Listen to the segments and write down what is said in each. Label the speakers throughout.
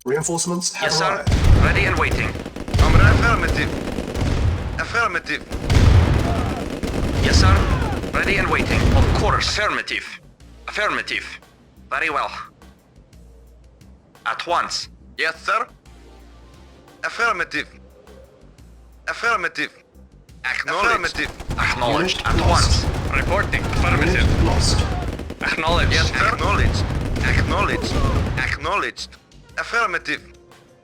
Speaker 1: Reinforcements have
Speaker 2: Yes, sir.
Speaker 1: arrived.
Speaker 2: Ready and waiting.
Speaker 3: Comrade. Affirmative. Affirmative.
Speaker 2: Yes, sir. Ready and waiting. Of course. Affirmative. Affirmative. Very well. At once.
Speaker 3: Yes, sir. Affirmative. Affirmative. Affirmative.
Speaker 2: Acknowledged.
Speaker 1: Unit
Speaker 2: At
Speaker 1: lost.
Speaker 2: once. Reporting.
Speaker 1: Unit lost.
Speaker 2: Acknowledged.
Speaker 3: Yes, sir. Acknowledged. Acknowledged. Acknowledged. Affirmative.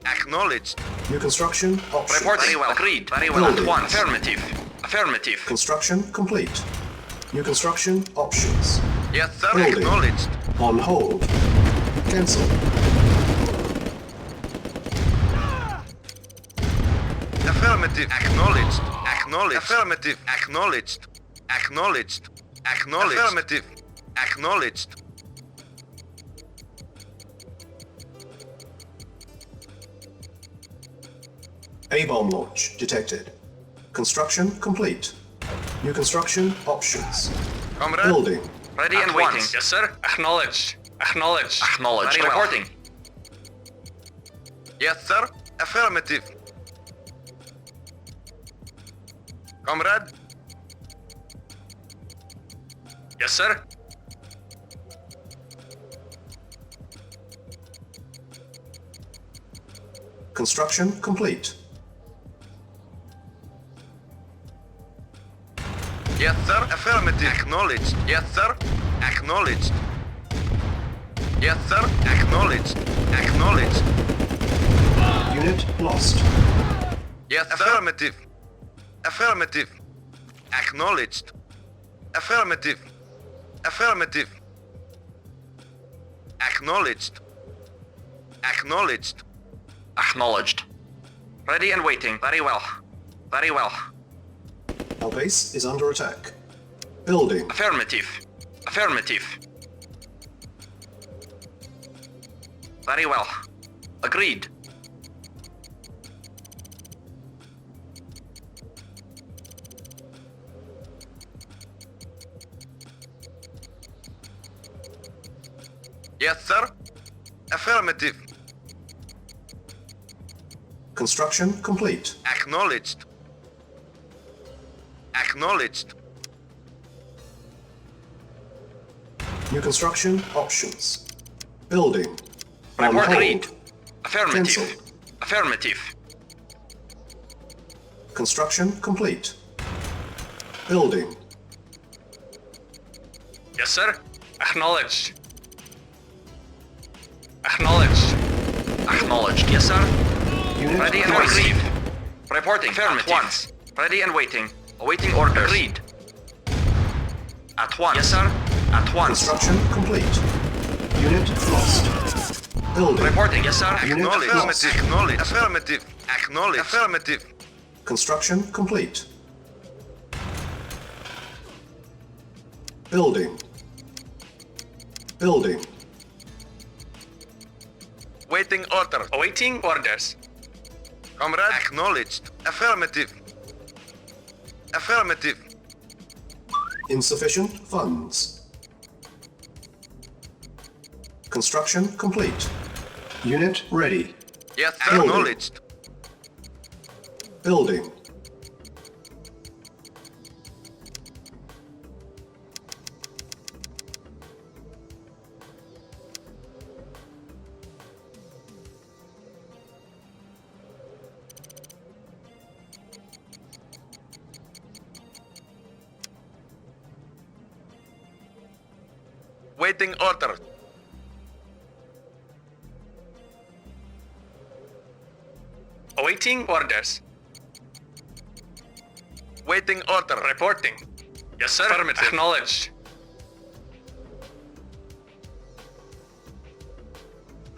Speaker 3: Acknowledged.
Speaker 1: New construction options.
Speaker 2: Report. Very well. Agreed. Very well.
Speaker 1: Building.
Speaker 2: At once. Affirmative. Affirmative.
Speaker 1: Construction complete. New construction options.
Speaker 3: Yes, sir.
Speaker 1: Building.
Speaker 3: Acknowledged.
Speaker 1: On hold. Cancel.
Speaker 3: Affirmative. Acknowledged. Acknowledged. Affirmative. Acknowledged. Acknowledged. Acknowledged. Affirmative. Acknowledged.
Speaker 1: A-bomb launch detected. Construction complete. New construction options.
Speaker 3: Comrade.
Speaker 1: Building.
Speaker 2: Ready and waiting. Yes, sir. Acknowledged. Acknowledged. Acknowledged.
Speaker 3: Very well.
Speaker 2: Reporting.
Speaker 3: Yes, sir. Affirmative. Comrade.
Speaker 2: Yes, sir.
Speaker 1: Construction complete.
Speaker 3: Yes, sir. Affirmative. Acknowledged. Yes, sir. Acknowledged. Yes, sir. Acknowledged. Acknowledged.
Speaker 1: Unit lost.
Speaker 3: Yes, sir. Affirmative. Affirmative. Acknowledged. Affirmative. Affirmative. Acknowledged. Acknowledged.
Speaker 2: Acknowledged. Ready and waiting. Very well. Very well.
Speaker 1: Our base is under attack. Building.
Speaker 2: Affirmative. Affirmative. Very well. Agreed.
Speaker 3: Yes, sir. Affirmative.
Speaker 1: Construction complete.
Speaker 3: Acknowledged. Acknowledged.
Speaker 1: New construction options. Building. On
Speaker 2: Report
Speaker 1: hold.
Speaker 2: agreed. Affirmative.
Speaker 1: Cancel.
Speaker 2: Affirmative.
Speaker 1: Construction complete. Building.
Speaker 2: Yes, sir. Acknowledged. Acknowledged. Acknowledged. Yes, sir.
Speaker 1: Unit
Speaker 2: Ready and
Speaker 1: lost.
Speaker 2: waiting. Reporting. Affirmative. At once. Ready and waiting. Awaiting orders. Agreed. At once. Yes, sir. At once.
Speaker 1: Construction complete. Unit lost. Building.
Speaker 2: Reporting. Yes, sir.
Speaker 1: Unit
Speaker 3: Acknowledged.
Speaker 1: lost.
Speaker 3: Acknowledged. Affirmative. Acknowledged. Affirmative.
Speaker 1: Construction complete. Building. Building.
Speaker 3: Waiting order.
Speaker 2: Awaiting orders.
Speaker 3: Comrade. Acknowledged. Affirmative. Affirmative.
Speaker 1: Insufficient funds. Construction complete. Unit ready.
Speaker 3: Yes, sir.
Speaker 1: Building.
Speaker 3: Acknowledged.
Speaker 1: Building.
Speaker 3: Waiting order.
Speaker 2: Awaiting orders.
Speaker 3: Waiting order.
Speaker 2: Reporting. Yes, sir. Affirmative. Acknowledged.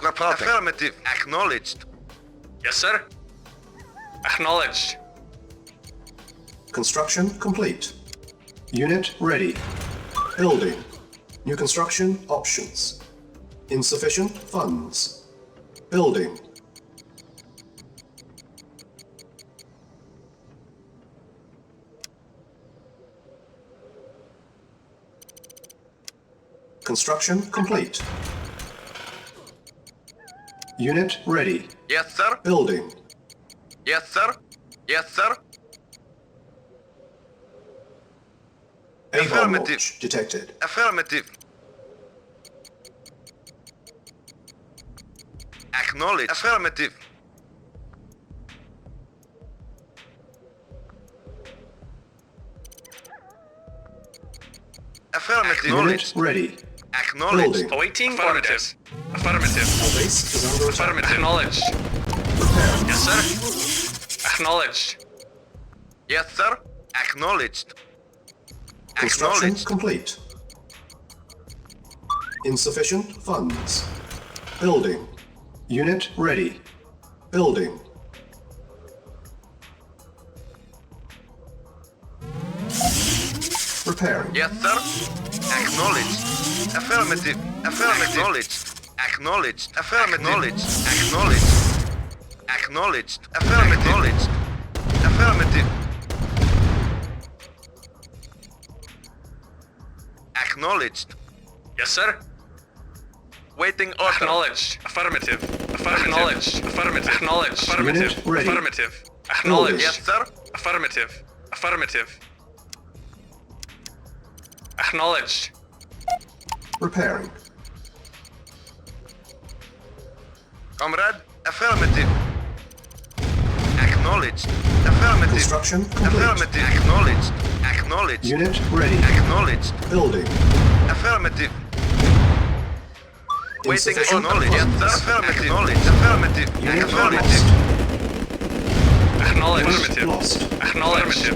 Speaker 3: Reporting. Affirmative. Acknowledged.
Speaker 2: Yes, sir. Acknowledged.
Speaker 1: Construction complete. Unit ready. Building. New construction options. Insufficient funds. Building. Construction complete. Unit ready.
Speaker 3: Yes, sir.
Speaker 1: Building.
Speaker 3: Yes, sir. Yes, sir.
Speaker 1: A-bomb
Speaker 3: Affirmative.
Speaker 1: launch detected.
Speaker 3: Affirmative. Acknowledge. Affirmative. Affirmative.
Speaker 1: Unit ready.
Speaker 3: Acknowledge.
Speaker 1: Building.
Speaker 2: Awaiting orders. Affirmative.
Speaker 1: Our base is under attack.
Speaker 2: Affirmative. Acknowledged.
Speaker 1: Prepare.
Speaker 2: Yes, sir. Acknowledged.
Speaker 3: Yes, sir. Acknowledged.
Speaker 1: Construction
Speaker 3: Acknowledged.
Speaker 1: complete. Insufficient funds. Building. Unit ready. Building. Repairing.
Speaker 3: Yes, sir. Acknowledged. Affirmative. Affirmative. Acknowledged. Acknowledged. Affirmative. Acknowledged. Acknowledged. Acknowledged. Affirmative. Acknowledged. Affirmative. Acknowledged.
Speaker 2: Yes, sir.
Speaker 3: Waiting order.
Speaker 2: Acknowledged. Affirmative. Affirmative. Acknowledged. Affirmative. Acknowledged. Affirmative.
Speaker 1: Unit ready.
Speaker 2: Affirmative. Acknowledged.
Speaker 3: Yes, sir.
Speaker 2: Affirmative. Affirmative. Acknowledged.
Speaker 1: Repairing.
Speaker 3: Comrade. Affirmative. Acknowledged. Affirmative.
Speaker 1: Construction complete.
Speaker 3: Affirmative. Acknowledged. Acknowledged.
Speaker 1: Unit ready.
Speaker 3: Acknowledged.
Speaker 1: Building.
Speaker 3: Affirmative. Waiting
Speaker 1: Insufficient
Speaker 3: acknowledged. Yes,
Speaker 1: funds.
Speaker 3: sir. Affirmative. Acknowledged. Affirmative.
Speaker 1: Unit
Speaker 3: Affirmative.
Speaker 1: lost.
Speaker 2: Acknowledged.
Speaker 1: Unit
Speaker 2: Affirmative.
Speaker 1: lost.
Speaker 2: Acknowledged.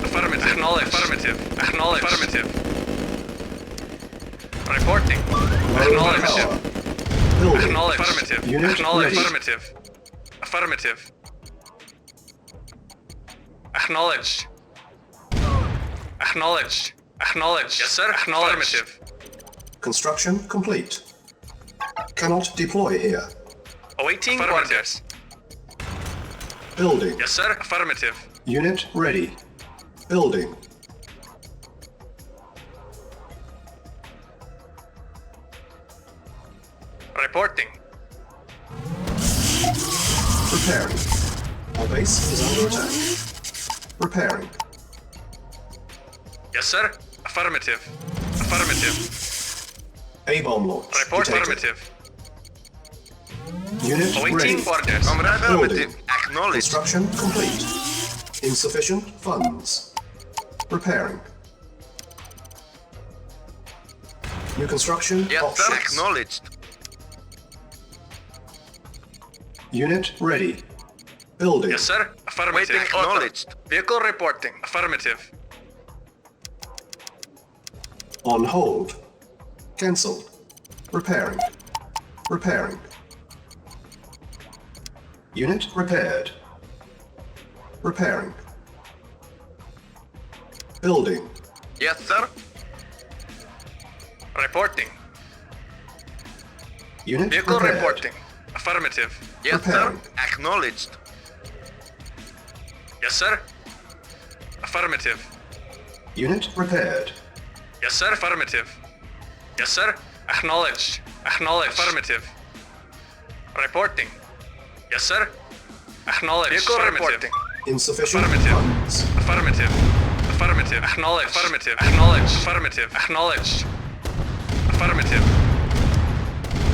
Speaker 2: Affirmative. Acknowledged. Affirmative. Acknowledged. Affirmative. Reporting.
Speaker 1: Low
Speaker 2: Acknowledged.
Speaker 1: power. Building.
Speaker 2: Acknowledged. Affirmative.
Speaker 1: Unit
Speaker 2: Acknowledged.
Speaker 1: ready.
Speaker 2: Affirmative. Affirmative. Acknowledged. Acknowledged. Acknowledged. Yes, sir. Affirmative.
Speaker 1: Construction complete. Cannot deploy here.
Speaker 2: Awaiting orders.
Speaker 1: Building.
Speaker 2: Yes, sir. Affirmative.
Speaker 1: Unit ready. Building.
Speaker 2: Reporting.
Speaker 1: Repairing. Our base is under attack. Repairing.
Speaker 2: Yes, sir. Affirmative. Affirmative.
Speaker 1: A-bomb launch
Speaker 2: Report
Speaker 1: detected.
Speaker 2: affirmative.
Speaker 1: Unit
Speaker 2: Awaiting
Speaker 1: ready.
Speaker 2: orders.
Speaker 3: Comrade. Affirmative.
Speaker 1: Building.
Speaker 3: Acknowledged.
Speaker 1: Construction complete. Insufficient funds. Repairing. New construction
Speaker 3: Yes, sir.
Speaker 1: options.
Speaker 3: Acknowledged.
Speaker 1: Unit ready. Building.
Speaker 2: Yes, sir. Affirmative.
Speaker 3: Waiting acknowledged.
Speaker 2: Vehicle reporting. Affirmative.
Speaker 1: On hold. Cancelled. Repairing. Repairing. Unit repaired. Repairing. Building.
Speaker 3: Yes, sir.
Speaker 2: Reporting.
Speaker 1: Unit
Speaker 2: Vehicle
Speaker 1: repaired.
Speaker 2: reporting. Affirmative.
Speaker 3: Yes,
Speaker 1: Repairing.
Speaker 3: sir. Acknowledged.
Speaker 2: Yes, sir. Affirmative.
Speaker 1: Unit repaired.
Speaker 2: Yes, sir. Affirmative. Yes, sir. Acknowledged. Acknowledged. Affirmative. Reporting. Yes, sir. Acknowledged. Vehicle reporting.
Speaker 1: Insufficient
Speaker 2: Affirmative.
Speaker 1: funds.
Speaker 2: Affirmative. Affirmative. Acknowledged. Affirmative. Acknowledged. Affirmative. Acknowledged. Affirmative.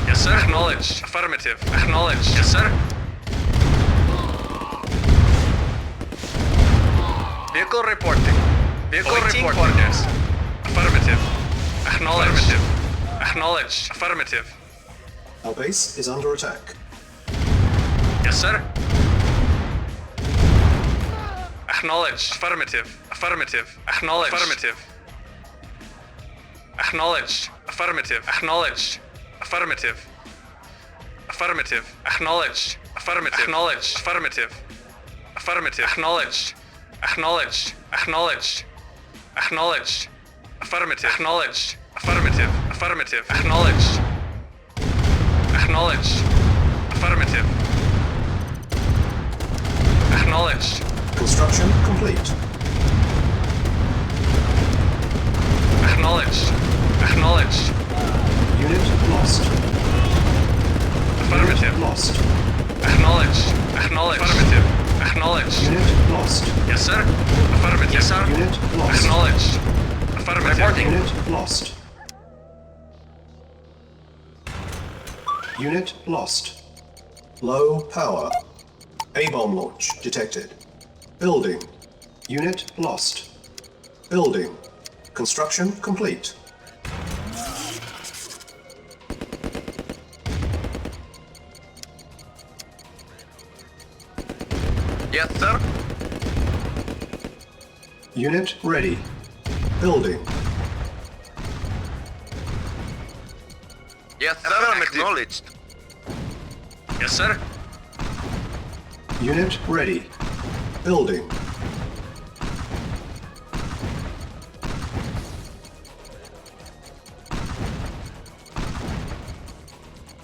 Speaker 2: Yes, sir. Acknowledged. Affirmative. Acknowledged. Yes, sir. Vehicle reporting. Vehicle reporting. Orders. Affirmative. Acknowledged. Acknowledged. Affirmative.
Speaker 1: Our base is under attack.
Speaker 2: Yes, sir. Acknowledged. Affirmative. Affirmative. Acknowledged. Affirmative. Acknowledged. Affirmative. Acknowledged. Affirmative. Affirmative. Acknowledged. Affirmative. Acknowledged. Affirmative. Affirmative. Acknowledged. Acknowledged. Acknowledged. Acknowledged. Affirmative. Acknowledged. Affirmative. Affirmative. Acknowledged. Acknowledged. Affirmative. Acknowledged.
Speaker 1: Construction complete.
Speaker 2: Acknowledged. Acknowledged.
Speaker 1: Unit lost.
Speaker 2: Affirmative.
Speaker 1: Unit lost.
Speaker 2: Yes, sir.
Speaker 1: Unit lost.
Speaker 2: Acknowledged. Affirmative. Reporting.
Speaker 1: Unit lost. Unit lost. Low power. A-bomb launch detected. Building. Unit lost. Building. Construction complete.
Speaker 3: Yes, sir.
Speaker 1: Unit ready. Building.
Speaker 3: Yes, sir. Affirmative. Acknowledged.
Speaker 2: Yes, sir.
Speaker 1: Unit ready. Building.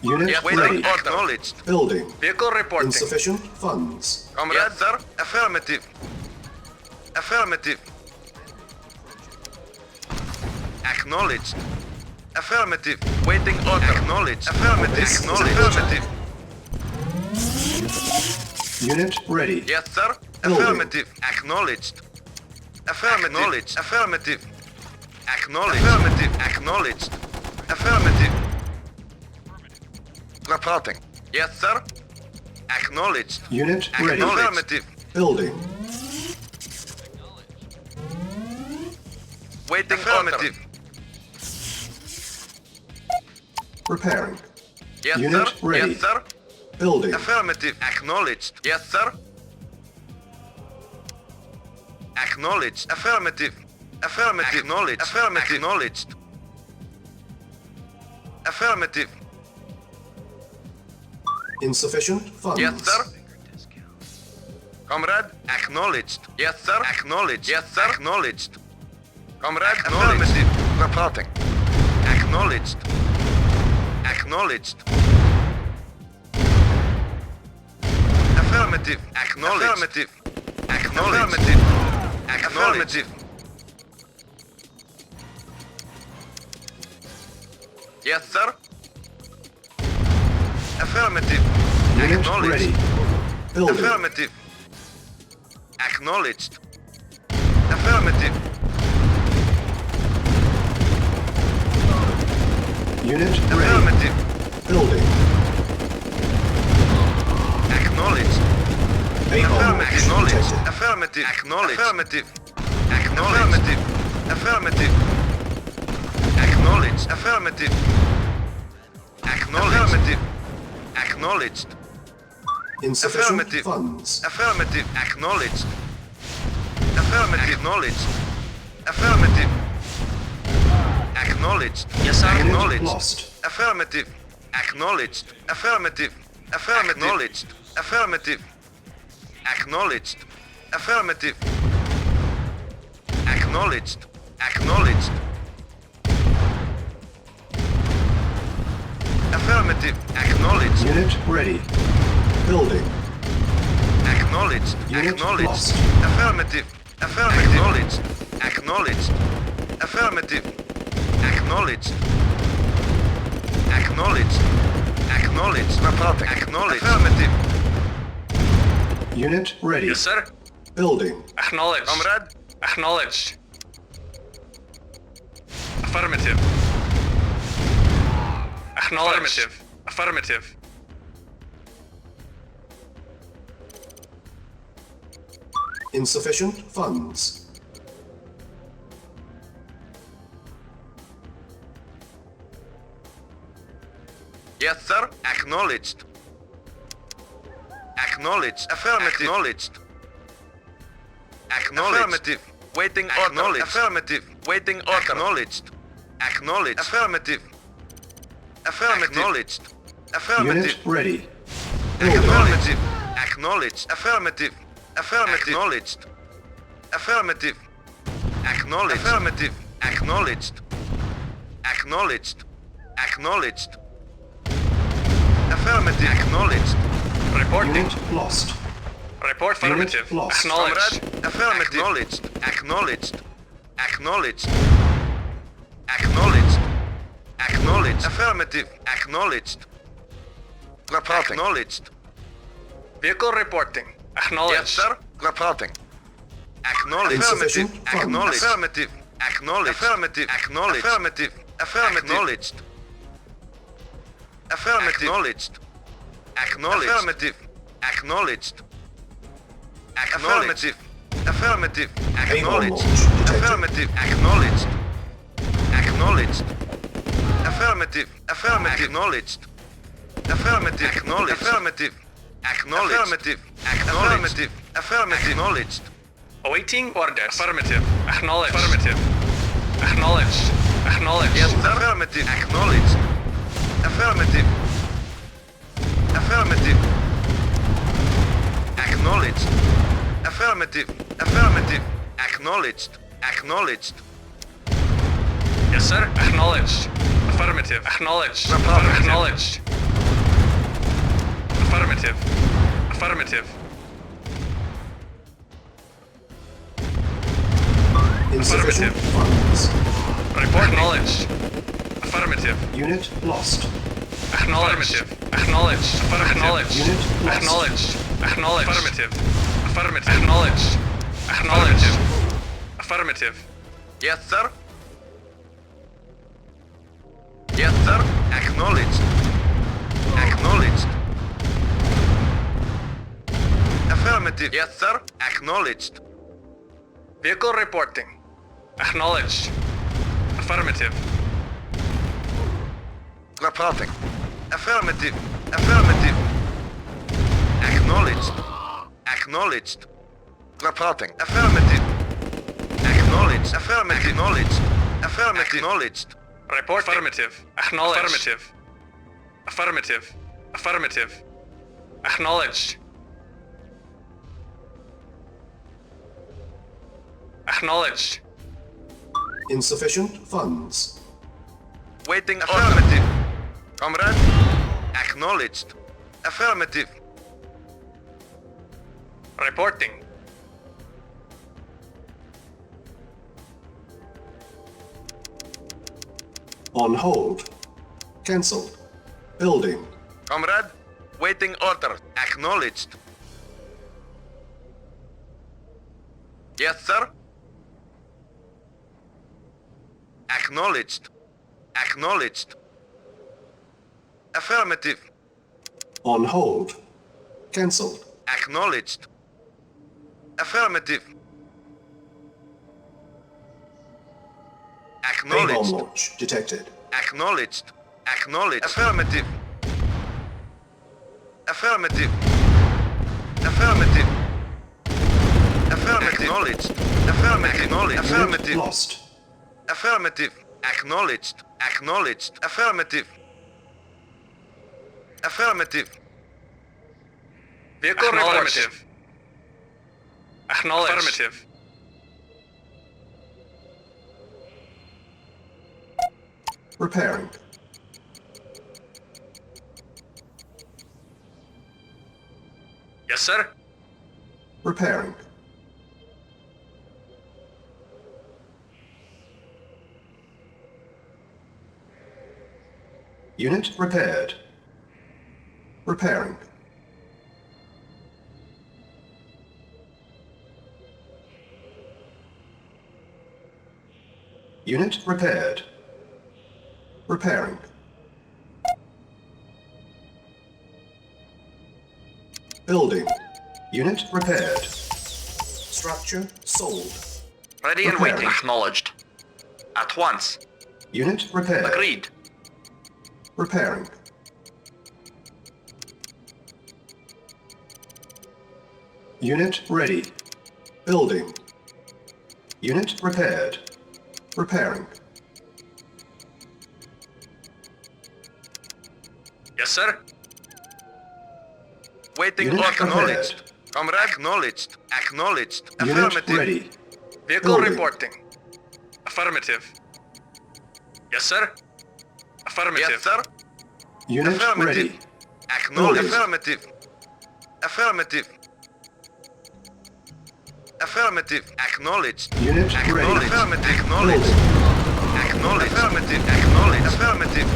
Speaker 1: Unit
Speaker 3: Yes,
Speaker 1: ready.
Speaker 3: waiting. Acknowledged.
Speaker 1: Building.
Speaker 2: Vehicle reporting.
Speaker 1: Insufficient funds.
Speaker 3: Comrade, yes, sir. Affirmative. Affirmative. Acknowledged. Affirmative. Waiting order. Acknowledged. Affirmative.
Speaker 1: This is
Speaker 3: Acknowledged. Affirmative.
Speaker 1: Unit ready.
Speaker 3: Yes, sir.
Speaker 1: Building.
Speaker 3: Affirmative. Acknowledged. Affirmative. Acknowledged. Affirmative. Acknowledged. Affirmative. Acknowledged. Affirmative. Reporting. Yes, sir. Acknowledged.
Speaker 1: Unit ready.
Speaker 3: Affirmative.
Speaker 1: Building.
Speaker 3: Waiting affirmative.
Speaker 1: Repairing.
Speaker 3: Yes,
Speaker 1: Unit
Speaker 3: sir.
Speaker 1: ready.
Speaker 3: Yes, sir.
Speaker 1: Building.
Speaker 3: Affirmative. Acknowledged. Yes, sir. Acknowledged. Affirmative. Affirmative. Acknowledged. Affirmative. Acknowledged. Affirmative.
Speaker 1: Insufficient funds.
Speaker 3: Yes, sir. Comrade, acknowledged. Yes, sir. Acknowledged. Yes, sir. Acknowledged. Comrade, affirmative. Reporting. Acknowledged. Acknowledged. Affirmative. Acknowledged. Affirmative. Acknowledged. Affirmative. Yes, sir. Affirmative.
Speaker 1: Unit
Speaker 3: Acknowledged.
Speaker 1: ready. Building.
Speaker 3: Affirmative. Acknowledged. Affirmative.
Speaker 1: Unit ready.
Speaker 3: Affirmative.
Speaker 1: Building.
Speaker 3: Acknowledged.
Speaker 1: A-bomb
Speaker 3: Acknowledged.
Speaker 1: detected.
Speaker 3: Affirmative. Acknowledged. Affirmative. Acknowledged. Affirmative. Acknowledged. Affirmative. Acknowledged. Acknowledged.
Speaker 1: Insufficient
Speaker 3: Affirmative.
Speaker 1: funds.
Speaker 3: Affirmative. Acknowledged. Affirmative. Acknowledged. Affirmative. Acknowledged.
Speaker 2: Yes, sir.
Speaker 1: Unit
Speaker 3: Acknowledged.
Speaker 1: lost.
Speaker 3: Affirmative. Acknowledged. Affirmative. Affirmative. Acknowledged. Affirmative. Acknowledged. Affirmative. Acknowledged. Acknowledged. Affirmative. Acknowledged.
Speaker 1: Unit ready. Building.
Speaker 3: Acknowledged.
Speaker 1: Unit
Speaker 3: Acknowledged.
Speaker 1: lost.
Speaker 3: Affirmative. Affirmative. Acknowledged. Acknowledged. Affirmative. Acknowledged. Acknowledged. Acknowledged. Reporting. Acknowledged. Affirmative.
Speaker 1: Unit ready.
Speaker 2: Yes, sir.
Speaker 1: Building.
Speaker 2: Acknowledged.
Speaker 3: Comrade.
Speaker 2: Acknowledged. Affirmative. Acknowledged. Affirmative.
Speaker 1: Insufficient funds.
Speaker 3: Yes, sir. Acknowledged. Acknowledged. Affirmative. Acknowledged. Acknowledged. Affirmative. Waiting order. Affirmative. Waiting order. Acknowledged. Acknowledged. Affirmative. Affirmative. Acknowledged. Affirmative.
Speaker 1: Unit ready. Building.
Speaker 3: Affirmative. Acknowledged. Affirmative. Affirmative. Acknowledged. Affirmative. Acknowledged. Affirmative. Acknowledged. Acknowledged. Acknowledged. Affirmative. Acknowledged.
Speaker 2: Reporting.
Speaker 1: Unit lost.
Speaker 2: Report affirmative.
Speaker 1: Unit lost.
Speaker 2: Acknowledged.
Speaker 3: Comrade. Affirmative. Acknowledged. Acknowledged. Acknowledged. Acknowledged. Acknowledged. Affirmative. Acknowledged. Reporting. Acknowledged.
Speaker 2: Vehicle reporting. Acknowledged.
Speaker 3: Yes, sir. Reporting. Acknowledged.
Speaker 1: Insufficient
Speaker 3: Affirmative.
Speaker 1: funds.
Speaker 3: Acknowledged. Affirmative. Acknowledged. Affirmative. Acknowledged. Affirmative. Affirmative. Acknowledged. Affirmative. Acknowledged. Acknowledged. Affirmative. Acknowledged. Affirmative. Affirmative. Acknowledged. Affirmative. Acknowledged. Acknowledged. Affirmative. Affirmative. Acknowledged. Affirmative. Acknowledged. Affirmative. Acknowledged. Affirmative. Affirmative. Affirmative. Acknowledged.
Speaker 2: Awaiting orders. Affirmative. Acknowledged. Affirmative. Acknowledged. Acknowledged.
Speaker 3: Yes, sir. Affirmative. Acknowledged. Affirmative. Affirmative. Acknowledged. Affirmative. Affirmative. Acknowledged. Acknowledged.
Speaker 2: Yes, sir. Acknowledged. Affirmative. Acknowledged. Acknowledged. Affirmative. Affirmative.
Speaker 1: Insufficient funds.
Speaker 2: Report acknowledged. Affirmative.
Speaker 1: Unit lost.
Speaker 2: Acknowledged. Acknowledged. Acknowledged.
Speaker 1: Unit lost.
Speaker 2: Acknowledged. Acknowledged. Affirmative. Affirmative. Acknowledged. Acknowledged. Affirmative.
Speaker 3: Yes, sir. Yes, sir. Acknowledged. Acknowledged. Affirmative. Yes, sir. Acknowledged.
Speaker 2: Vehicle reporting. Acknowledged. Affirmative.
Speaker 3: Reporting. Affirmative. Affirmative. Acknowledged. Acknowledged. Reporting. Affirmative. Acknowledged. Affirmative. Acknowledged. Affirmative. Acknowledged.
Speaker 2: Report affirmative. Acknowledged. Affirmative. Affirmative. Affirmative. Acknowledged. Acknowledged.
Speaker 1: Insufficient funds.
Speaker 3: Waiting. Affirmative. Comrade. Acknowledged. Affirmative.
Speaker 2: Reporting.
Speaker 1: On hold. Cancel. Building.
Speaker 3: Comrade. Waiting order. Acknowledged. Yes, sir. Acknowledged. Acknowledged. Affirmative.
Speaker 1: On hold. Cancelled.
Speaker 3: Acknowledged. Affirmative.
Speaker 1: A-bomb
Speaker 3: Acknowledged.
Speaker 1: launch detected.
Speaker 3: Acknowledged. Acknowledged. Affirmative. Affirmative. Affirmative. Affirmative. Acknowledged. Affirmative. Acknowledged.
Speaker 1: Unit
Speaker 3: Affirmative.
Speaker 1: lost.
Speaker 3: Affirmative. Acknowledged. Acknowledged. Affirmative. Affirmative.
Speaker 2: Vehicle
Speaker 3: Affirmative.
Speaker 2: affirmative. Acknowledged. Affirmative.
Speaker 1: Repairing.
Speaker 2: Yes, sir.
Speaker 1: Repairing. Unit repaired. Repairing. Unit repaired. Repairing. Building. Unit repaired. Structure sold.
Speaker 2: Ready and
Speaker 1: Repairing.
Speaker 2: waiting. Acknowledged. At once.
Speaker 1: Unit repaired.
Speaker 2: Agreed.
Speaker 1: Repairing. Unit ready. Building. Unit repaired. Repairing.
Speaker 2: Yes, sir.
Speaker 3: Waiting
Speaker 1: Unit
Speaker 3: order.
Speaker 1: prepared.
Speaker 3: Acknowledged. Comrade. Acknowledged. Acknowledged.
Speaker 1: Unit
Speaker 3: Affirmative.
Speaker 1: ready.
Speaker 2: Vehicle
Speaker 1: Building.
Speaker 2: reporting. Affirmative. Yes, sir. Affirmative.
Speaker 3: Yes, sir.
Speaker 1: Unit
Speaker 3: Affirmative.
Speaker 1: ready.
Speaker 3: Acknowledged.
Speaker 1: Building.
Speaker 3: Affirmative. Affirmative. Affirmative. Acknowledged.
Speaker 1: Unit
Speaker 3: Acknowledged.
Speaker 1: ready.
Speaker 3: Affirmative. Acknowledged.
Speaker 1: Building.
Speaker 3: Acknowledged. Affirmative. Acknowledged. Affirmative.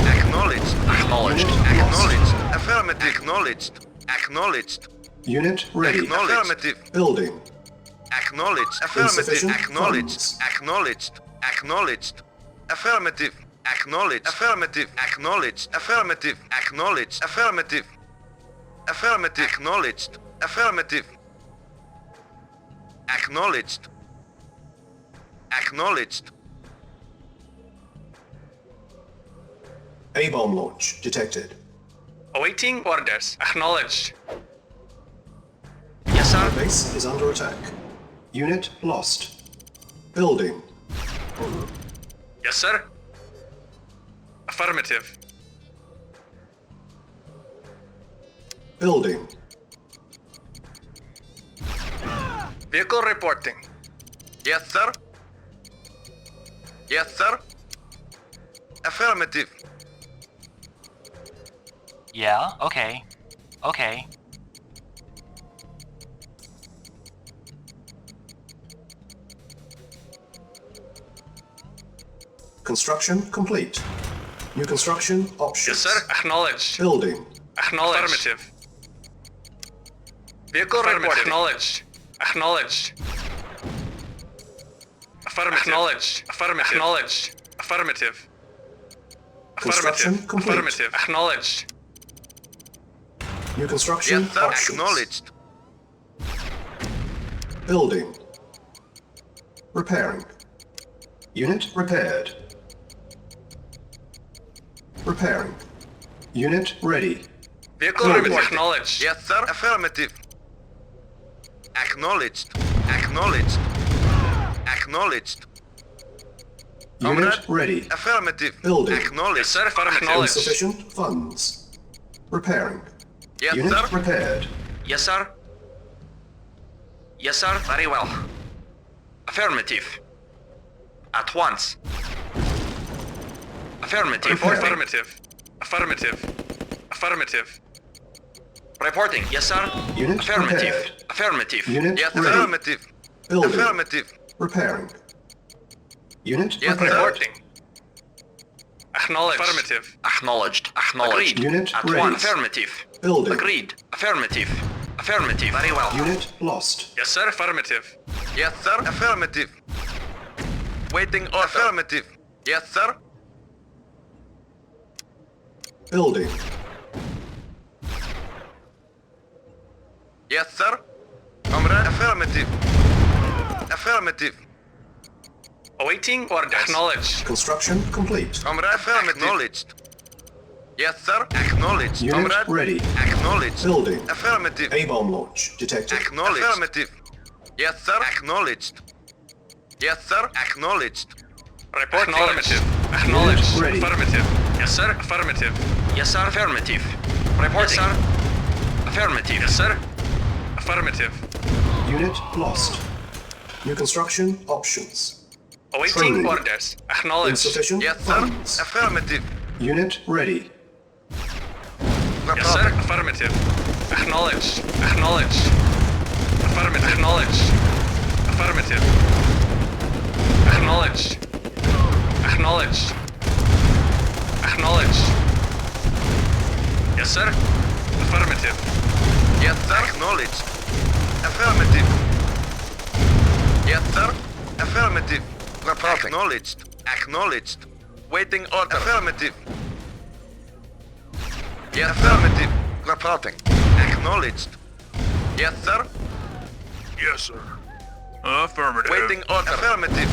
Speaker 3: Acknowledged.
Speaker 2: Acknowledged.
Speaker 1: Unit
Speaker 3: Acknowledged.
Speaker 1: lost.
Speaker 3: Affirmative. Acknowledged. Acknowledged.
Speaker 1: Unit ready.
Speaker 3: Acknowledged. Affirmative.
Speaker 1: Building.
Speaker 3: Acknowledged. Affirmative.
Speaker 1: Insufficient
Speaker 3: Acknowledged.
Speaker 1: funds.
Speaker 3: Acknowledged. Acknowledged. Affirmative. Acknowledged. Affirmative. Acknowledged. Affirmative. Acknowledged. Affirmative. Affirmative. Acknowledged. Affirmative. Acknowledged. Acknowledged.
Speaker 1: A-bomb launch detected.
Speaker 4: Awaiting orders. Acknowledged.
Speaker 2: Yes,
Speaker 1: Our
Speaker 2: sir.
Speaker 1: base is under attack. Unit lost. Building.
Speaker 4: Yes, sir. Affirmative.
Speaker 1: Building.
Speaker 4: Vehicle reporting.
Speaker 3: Yes, sir. Yes, sir. Affirmative.
Speaker 2: Yeah, okay. Okay.
Speaker 1: Construction complete. New construction options.
Speaker 4: Yes, sir. Acknowledged.
Speaker 1: Building.
Speaker 4: Acknowledged. Affirmative. Vehicle reporting. Acknowledged. Acknowledged. Affirmative. Acknowledged. Affirmative. Acknowledged. Affirmative.
Speaker 1: Construction
Speaker 4: Affirmative.
Speaker 1: complete.
Speaker 4: Affirmative. Acknowledged.
Speaker 1: New construction
Speaker 3: Yes, sir.
Speaker 1: options.
Speaker 3: Acknowledged.
Speaker 1: Building. Repairing. Unit repaired. Repairing. Unit ready.
Speaker 4: Vehicle
Speaker 1: Affirmative.
Speaker 4: reporting. Acknowledged.
Speaker 3: Yes, sir. Affirmative. Acknowledged. Acknowledged. Acknowledged.
Speaker 1: Unit
Speaker 3: Comrade.
Speaker 1: ready.
Speaker 3: Affirmative.
Speaker 1: Building.
Speaker 3: Acknowledged.
Speaker 4: Yes, sir. Acknowledged.
Speaker 1: Insufficient funds. Repairing.
Speaker 3: Yes,
Speaker 1: Unit
Speaker 3: sir.
Speaker 1: repaired.
Speaker 2: Yes, sir. Yes, sir. Very well. Affirmative. At once. Affirmative.
Speaker 1: Report.
Speaker 4: Affirmative. Affirmative. Affirmative.
Speaker 2: Reporting. Yes, sir.
Speaker 1: Unit
Speaker 2: Affirmative.
Speaker 1: repaired.
Speaker 2: Affirmative.
Speaker 1: Unit
Speaker 3: Yes,
Speaker 1: ready.
Speaker 3: affirmative.
Speaker 1: Building.
Speaker 3: Affirmative.
Speaker 1: Repairing. Unit
Speaker 3: Yes,
Speaker 1: repaired.
Speaker 4: Reporting. Acknowledged. Affirmative.
Speaker 2: Acknowledged. Acknowledged.
Speaker 4: Agreed.
Speaker 1: Unit
Speaker 2: At
Speaker 1: ready.
Speaker 2: once. Affirmative.
Speaker 1: Building.
Speaker 2: Agreed. Affirmative. Affirmative. Very well.
Speaker 1: Unit lost.
Speaker 4: Yes, sir. Affirmative.
Speaker 3: Yes, sir. Affirmative. Waiting order. Affirmative. Yes, sir.
Speaker 1: Building.
Speaker 3: Yes, sir. Comrade. Affirmative. Affirmative.
Speaker 4: Awaiting orders. Acknowledged.
Speaker 1: Construction complete.
Speaker 3: Comrade. Affirmative. Acknowledged. Yes, sir. Acknowledged.
Speaker 1: Unit
Speaker 3: Comrade.
Speaker 1: ready.
Speaker 3: Acknowledged.
Speaker 1: Building.
Speaker 3: Affirmative.
Speaker 1: A-bomb launch detected.
Speaker 3: Acknowledged. Affirmative. Yes, sir. Acknowledged. Yes, sir. Acknowledged.
Speaker 4: Reporting. Affirmative. Acknowledged.
Speaker 1: Unit ready.
Speaker 4: Affirmative. Yes, sir. Affirmative.
Speaker 2: Yes, sir. Affirmative. Reporting.
Speaker 4: Yes, sir.
Speaker 2: Affirmative.
Speaker 4: Yes, sir. Affirmative.
Speaker 1: Unit lost. New construction options.
Speaker 4: Awaiting
Speaker 1: Training.
Speaker 4: orders. Acknowledged.
Speaker 1: Insufficient
Speaker 3: Yes, sir.
Speaker 1: funds.
Speaker 3: Affirmative.
Speaker 1: Unit ready.
Speaker 4: Yes, sir. Affirmative. Acknowledged. Acknowledged. Affirmative. Acknowledged. Affirmative. Acknowledged. Acknowledged. Acknowledged. Yes, sir. Affirmative.
Speaker 3: Yes, sir. Acknowledged. Affirmative. Yes, sir. Affirmative. Reporting. Acknowledged. Acknowledged. Waiting order. Affirmative. Yes, affirmative. Reporting. Acknowledged. Yes, sir.
Speaker 4: Yes, sir. Affirmative.
Speaker 3: Waiting order. Affirmative.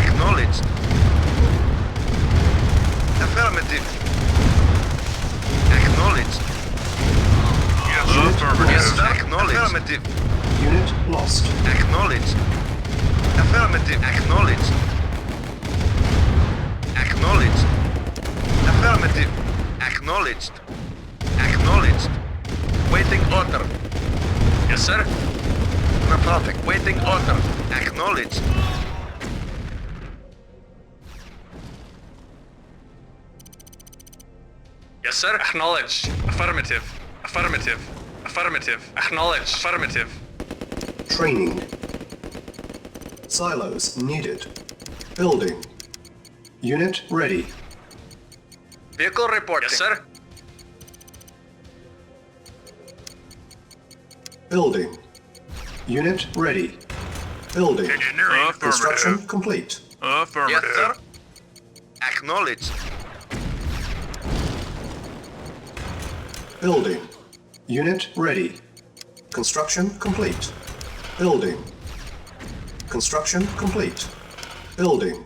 Speaker 3: Acknowledged. Affirmative. Acknowledged.
Speaker 4: Yes,
Speaker 1: Unit
Speaker 3: Yes,
Speaker 1: lost.
Speaker 3: sir. Acknowledged. Affirmative.
Speaker 1: Unit lost.
Speaker 3: Acknowledged. Affirmative. Acknowledged. Acknowledged. Affirmative. Acknowledged. Acknowledged. Waiting order.
Speaker 4: Yes, sir.
Speaker 3: Reporting. Waiting order. Acknowledged.
Speaker 4: Yes, sir. Acknowledged. Affirmative. Affirmative. Affirmative. Acknowledged. Affirmative.
Speaker 1: Training. Silos needed. Building. Unit ready.
Speaker 4: Vehicle reporting. Yes, sir.
Speaker 1: Building. Unit ready. Building.
Speaker 3: Engineering.
Speaker 1: Construction complete.
Speaker 3: Affirmative. Yes, sir. Acknowledged.
Speaker 1: Building. Unit ready. Construction complete. Building. Construction complete. Building.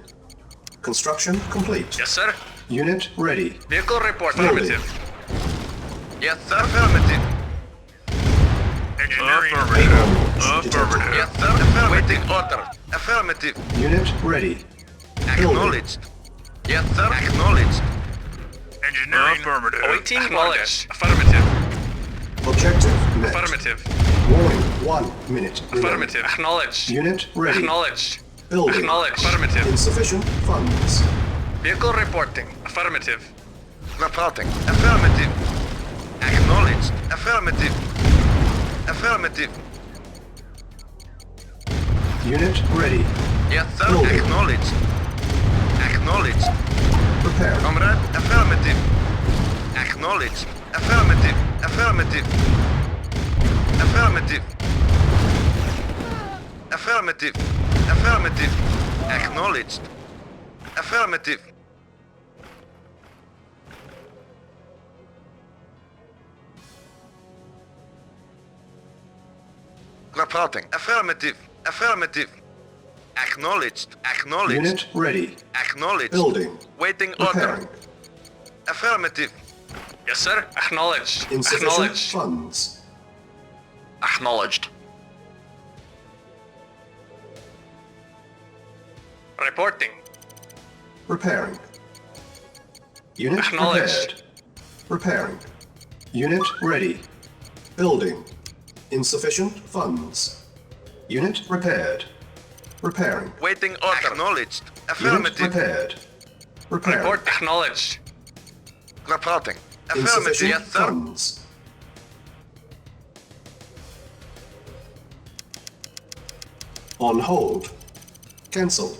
Speaker 1: Construction complete.
Speaker 4: Yes, sir.
Speaker 1: Unit ready.
Speaker 4: Vehicle report.
Speaker 1: Building.
Speaker 4: Affirmative.
Speaker 3: Yes, sir. Affirmative. Engineering.
Speaker 1: Affirmative. Detected.
Speaker 3: Yes, sir. Affirmative. Waiting order. Affirmative.
Speaker 1: Unit ready.
Speaker 3: Acknowledged. Yes, sir. Acknowledged. Engineering. Affirmative.
Speaker 4: Awaiting acknowledged. Affirmative.
Speaker 1: Objective met.
Speaker 4: Affirmative.
Speaker 1: Warning. 1 minute. remaining.
Speaker 4: Affirmative. Acknowledged.
Speaker 1: Unit ready.
Speaker 4: Acknowledged.
Speaker 1: Building.
Speaker 4: Acknowledged. Affirmative.
Speaker 1: Insufficient funds.
Speaker 4: Vehicle reporting. Affirmative.
Speaker 3: Reporting. Affirmative. Acknowledged. Affirmative. Affirmative.
Speaker 1: Unit ready.
Speaker 3: Yes, sir.
Speaker 1: Building.
Speaker 3: Acknowledged. Acknowledged.
Speaker 1: Prepare.
Speaker 3: Comrade. Affirmative. Acknowledged. Affirmative. Affirmative. Affirmative. Affirmative. Affirmative. Acknowledged. Affirmative. Reporting. Affirmative. Affirmative. Acknowledged. Acknowledged.
Speaker 1: Unit ready.
Speaker 3: Acknowledged.
Speaker 1: Building.
Speaker 3: Waiting order.
Speaker 1: Preparing.
Speaker 3: Affirmative.
Speaker 4: Yes, sir. Acknowledged.
Speaker 1: Insufficient
Speaker 4: Acknowledged.
Speaker 1: funds.
Speaker 2: Acknowledged.
Speaker 4: Reporting.
Speaker 1: Repairing. Unit
Speaker 4: Acknowledged.
Speaker 1: prepared. Repairing. Unit ready. Building. Insufficient funds. Unit repaired. Repairing.
Speaker 3: Waiting order. Acknowledged.
Speaker 1: Unit
Speaker 3: Affirmative.
Speaker 1: repaired. Repairing.
Speaker 4: Report acknowledged.
Speaker 3: Reporting. Affirmative.
Speaker 1: Insufficient
Speaker 3: Yes, sir.
Speaker 1: funds. On hold. Cancel.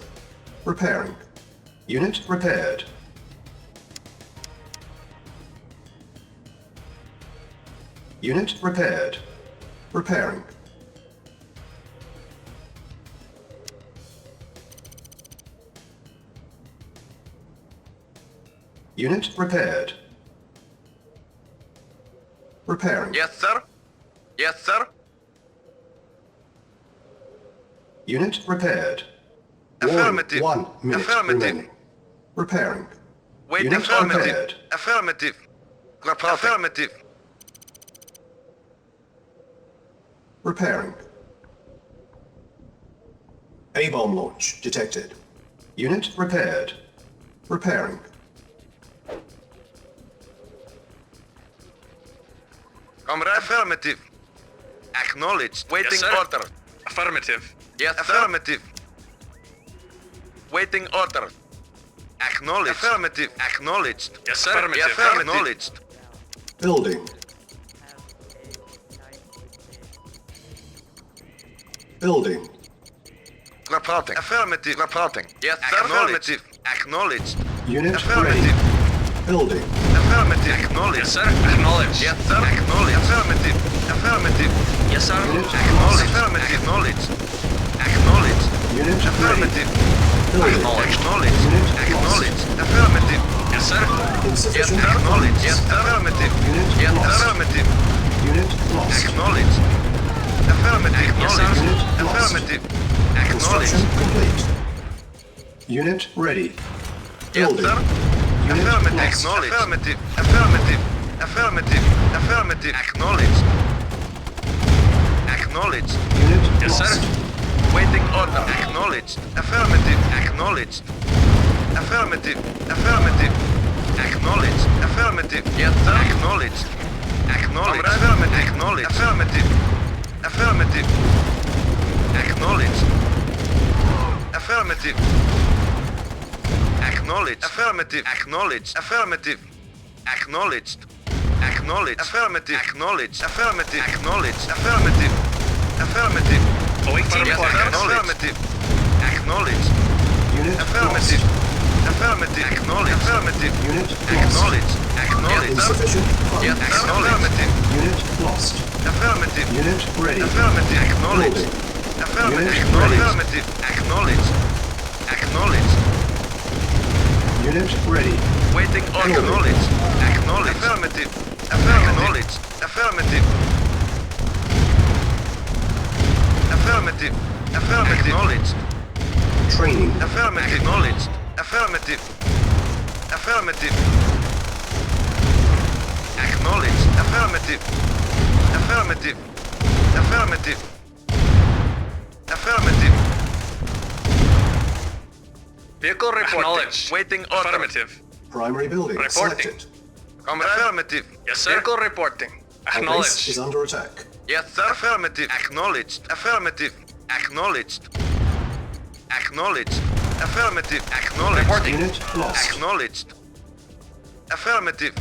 Speaker 1: Repairing. Unit repaired. Unit repaired. Repairing. Unit repaired. Repairing.
Speaker 3: Yes, sir. Yes, sir.
Speaker 1: Unit repaired. Warning,
Speaker 3: Affirmative.
Speaker 1: 1 minute
Speaker 3: Affirmative.
Speaker 1: remaining. Repairing.
Speaker 3: Waiting.
Speaker 1: Unit
Speaker 3: Affirmative.
Speaker 1: repaired.
Speaker 3: Affirmative. Reporting. Affirmative.
Speaker 1: Repairing. A-bomb launch detected. Unit repaired. Repairing.
Speaker 3: Comrade. Affirmative. Acknowledged. Waiting
Speaker 4: Yes, sir.
Speaker 3: order.
Speaker 4: Affirmative.
Speaker 3: Yes, affirmative. Waiting order. Acknowledged. Affirmative. Acknowledged.
Speaker 4: Yes, sir.
Speaker 3: Affirmative.
Speaker 4: Yes, sir.
Speaker 3: Acknowledged.
Speaker 1: Building. Building.
Speaker 3: Reporting. Affirmative. Reporting. Yes, sir. Affirmative. Acknowledged.
Speaker 1: Unit
Speaker 3: Affirmative.
Speaker 1: ready. Building.
Speaker 3: Affirmative. Acknowledged.
Speaker 4: Yes, sir. Acknowledged.
Speaker 3: Yes, sir. Acknowledged. Affirmative. Affirmative.
Speaker 4: Yes, sir.
Speaker 1: Unit
Speaker 3: Acknowledged.
Speaker 1: lost.
Speaker 3: Affirmative. Acknowledged. Acknowledged.
Speaker 1: Unit ready.
Speaker 3: Affirmative.
Speaker 1: Building.
Speaker 3: Acknowledged.
Speaker 1: Unit
Speaker 3: Acknowledged. Affirmative.
Speaker 4: Yes, sir.
Speaker 3: Yes,
Speaker 1: Insufficient
Speaker 3: sir. Acknowledged.
Speaker 1: funds.
Speaker 3: Yes, affirmative.
Speaker 1: Unit
Speaker 3: Yes,
Speaker 1: lost.
Speaker 3: affirmative.
Speaker 1: Unit lost.
Speaker 3: Acknowledged. Affirmative.
Speaker 4: Yes, sir.
Speaker 3: Acknowledged.
Speaker 1: Unit lost.
Speaker 3: Affirmative.
Speaker 1: Construction
Speaker 3: Acknowledged.
Speaker 1: complete. Unit ready.
Speaker 3: Yes,
Speaker 1: Building.
Speaker 3: sir.
Speaker 1: Unit
Speaker 3: Affirmative.
Speaker 1: lost.
Speaker 3: Acknowledged. Affirmative. Affirmative. Affirmative. Affirmative. Acknowledged. Acknowledged.
Speaker 1: Unit
Speaker 4: Yes,
Speaker 1: lost.
Speaker 4: sir.
Speaker 3: Waiting order. Acknowledged. Affirmative. Acknowledged. Affirmative. Affirmative. Acknowledged. Affirmative. Yes, sir. Acknowledged. Acknowledged. Affirmative. Acknowledged. Affirmative. Affirmative. Acknowledged. Affirmative. Acknowledged. Affirmative. Acknowledged. Affirmative. Acknowledged. Acknowledged. Affirmative. Acknowledged. Affirmative. Acknowledged. Affirmative. Affirmative.
Speaker 4: Awaiting
Speaker 3: Yes,
Speaker 4: orders.
Speaker 3: affirmative. Acknowledged.
Speaker 1: Unit
Speaker 3: Affirmative.
Speaker 1: lost.
Speaker 3: Affirmative. Acknowledged. Affirmative.
Speaker 1: Unit lost.
Speaker 3: Acknowledged. Acknowledged.
Speaker 1: Insufficient
Speaker 3: Yes,
Speaker 1: funds.
Speaker 3: affirmative.
Speaker 1: Unit lost.
Speaker 3: Affirmative.
Speaker 1: Unit ready.
Speaker 3: Affirmative. Acknowledged.
Speaker 1: Building.
Speaker 3: Affirmative.
Speaker 1: Unit ready.
Speaker 3: Affirmative. Acknowledged. Acknowledged.
Speaker 1: Unit ready.
Speaker 3: Waiting order. Acknowledged. Acknowledged. Affirmative. Acknowledged. Affirmative. Affirmative. Affirmative. Acknowledged.
Speaker 1: Training.
Speaker 3: Affirmative. Acknowledged. Affirmative. Affirmative. Acknowledged. Affirmative. Affirmative. Affirmative. Affirmative.
Speaker 4: Vehicle reporting. Acknowledged.
Speaker 3: Waiting order.
Speaker 4: Affirmative.
Speaker 1: Primary building
Speaker 4: Reporting.
Speaker 1: selected.
Speaker 3: Affirmative.
Speaker 4: Yes, sir. Vehicle reporting.
Speaker 1: Our base is
Speaker 4: Acknowledged.
Speaker 1: under attack.
Speaker 3: Yes, sir. Affirmative. Acknowledged. Affirmative. Acknowledged. Acknowledged. Affirmative. Acknowledged.
Speaker 2: Reporting.
Speaker 1: Unit lost.
Speaker 3: Acknowledged. Affirmative.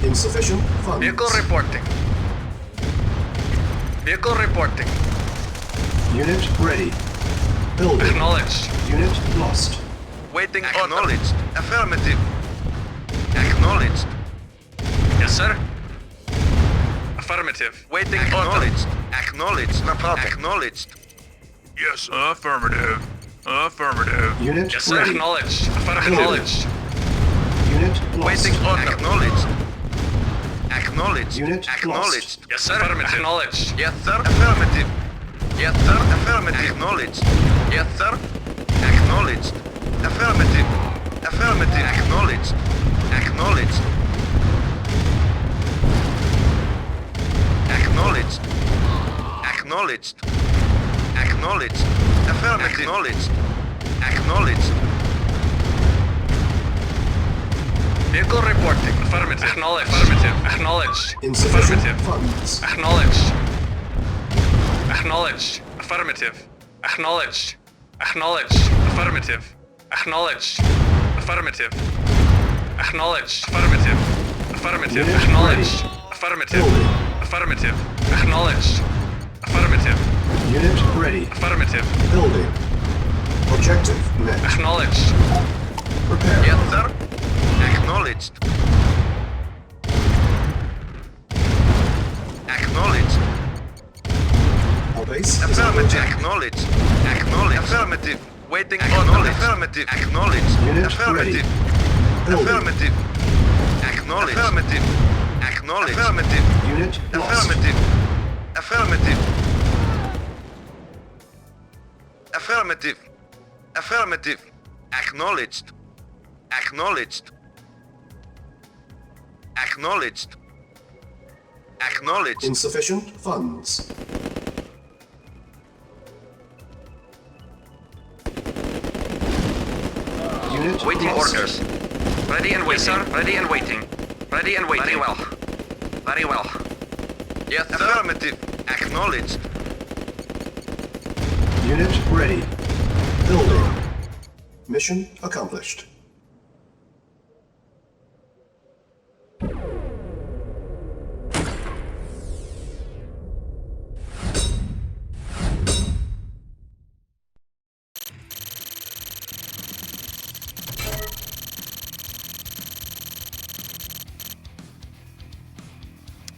Speaker 1: Insufficient funds.
Speaker 4: Vehicle reporting. Vehicle reporting.
Speaker 1: Unit ready. Building.
Speaker 4: Acknowledged.
Speaker 1: Unit lost.
Speaker 3: Waiting order. Acknowledged. Affirmative. Acknowledged.
Speaker 4: Yes, sir. Affirmative.
Speaker 3: Waiting acknowledged. Acknowledged. No problem. Acknowledged.
Speaker 4: Yes, affirmative. Affirmative.
Speaker 1: Unit
Speaker 4: Yes, sir.
Speaker 1: ready.
Speaker 4: Acknowledged. Acknowledged.
Speaker 1: Unit lost.
Speaker 3: Waiting order. Acknowledged. Acknowledged.
Speaker 1: Unit
Speaker 3: Acknowledged.
Speaker 4: Yes, sir. Affirmative. Acknowledged.
Speaker 3: Yes, sir. Affirmative. Yes, sir. Affirmative. Acknowledged. Yes, sir. Acknowledged. Affirmative. Affirmative. Acknowledged. Acknowledged. Acknowledged. Acknowledged. Acknowledged. Affirmative. Acknowledged. Acknowledged.
Speaker 4: Vehicle reporting. Affirmative. Acknowledged. Affirmative. Acknowledged.
Speaker 1: Insufficient
Speaker 4: Affirmative.
Speaker 1: funds.
Speaker 4: Acknowledged. Acknowledged. Affirmative. Acknowledged. Acknowledged. Affirmative. Acknowledged. Affirmative. Acknowledged. Affirmative. Affirmative.
Speaker 1: Unit
Speaker 4: Acknowledged.
Speaker 1: ready.
Speaker 4: Affirmative.
Speaker 1: Building.
Speaker 4: Affirmative. Acknowledged. Affirmative.
Speaker 1: Unit ready.
Speaker 4: Affirmative.
Speaker 1: Building. Objective met.
Speaker 4: Acknowledged.
Speaker 1: Prepare.
Speaker 3: Yes, sir. Acknowledged. Acknowledged.
Speaker 1: Our base is under
Speaker 3: Affirmative.
Speaker 1: attack.
Speaker 3: Acknowledged. Acknowledged. Affirmative. Waiting. Acknowledged. Affirmative. Acknowledged.
Speaker 1: Unit
Speaker 3: Affirmative.
Speaker 1: Building.
Speaker 3: Affirmative. Acknowledged. Affirmative. Acknowledged. Affirmative.
Speaker 1: Unit lost.
Speaker 3: Affirmative. Affirmative. Affirmative. Affirmative. Acknowledged. Acknowledged. Acknowledged. Acknowledged.
Speaker 1: Insufficient funds. Unit
Speaker 2: Waiting
Speaker 1: lost.
Speaker 2: orders. Ready and waiting. Yes, sir. Ready and waiting. Ready and waiting. Very well. Very well.
Speaker 3: Yes, sir. Affirmative. Acknowledged.
Speaker 1: Unit ready. Building. Mission accomplished.